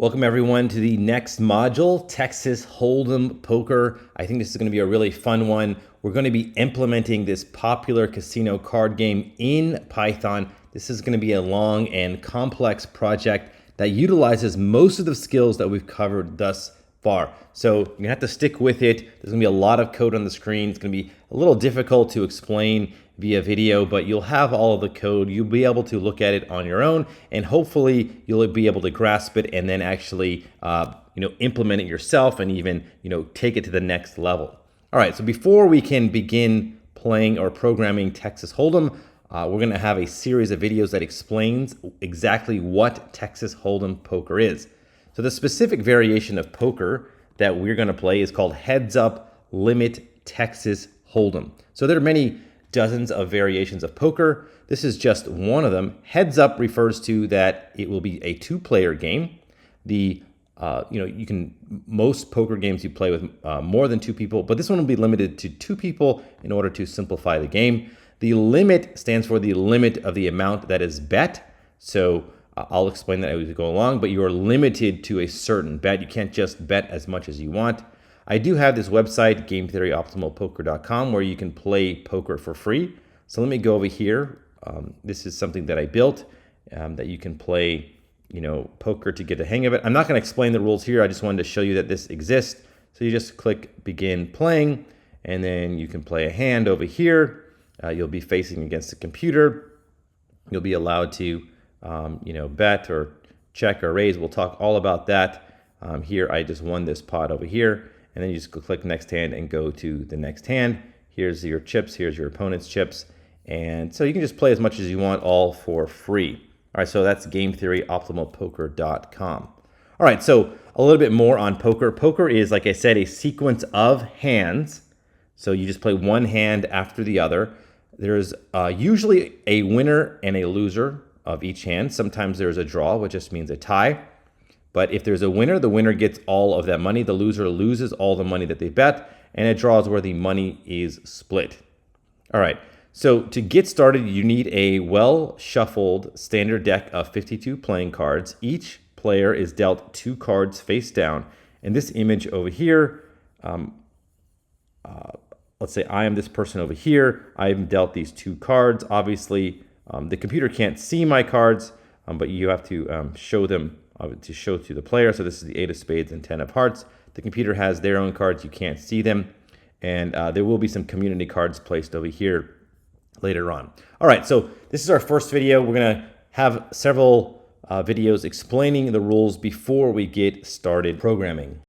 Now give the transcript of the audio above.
Welcome everyone to the next module, Texas Holdem Poker. I think this is going to be a really fun one. We're going to be implementing this popular casino card game in Python. This is going to be a long and complex project that utilizes most of the skills that we've covered thus far. So you're gonna have to stick with it. There's gonna be a lot of code on the screen. It's gonna be a little difficult to explain via video, but you'll have all of the code. You'll be able to look at it on your own, and hopefully you'll be able to grasp it and then actually implement it yourself and even take it to the next level. All right, so before we can begin playing or programming Texas Holdem, we're gonna have a series of videos that explains exactly what Texas Holdem poker is. So the specific variation of poker that we're going to play is called Heads Up Limit Texas Holdem. So there are many dozens of variations of poker. This is just one of them. Heads Up refers to that it will be a two-player game. Most poker games you play with more than two people, but this one will be limited to two people in order to simplify the game. The limit stands for the limit of the amount that is bet. So I'll explain that as we go along, but you are limited to a certain bet. You can't just bet as much as you want. I do have this website, gametheoryoptimalpoker.com, where you can play poker for free. So let me go over here. This is something that I built that you can play, poker to get a hang of it. I'm not going to explain the rules here. I just wanted to show you that this exists. So you just click begin playing, and then you can play a hand over here. You'll be facing against the computer. You'll be allowed to bet or check or raise. We'll talk all about that. Here, I just won this pot over here, and then you just click next hand and go to the next hand. Here's your chips, here's your opponent's chips. And so you can just play as much as you want, all for free. All right, so that's gametheoryoptimalpoker.com. All right, so a little bit more on poker. Poker is, like I said, a sequence of hands. So you just play one hand after the other. There's usually a winner and a loser of each hand. Sometimes there's a draw, which just means a tie. But if there's a winner, the winner gets all of that money. The loser loses all the money that they bet, and a draw is where the money is split. All right, so to get started, you need a well-shuffled standard deck of 52 playing cards. Each player is dealt 2 cards face down. In this image over here, let's say I am this person over here. I'm dealt these 2 cards. Obviously, the computer can't see my cards, but you have to show them to show to the player. So this is the 8 of spades and 10 of hearts. The computer has their own cards. You can't see them. And there will be some community cards placed over here later on. All right, so this is our first video. We're going to have several videos explaining the rules before we get started programming.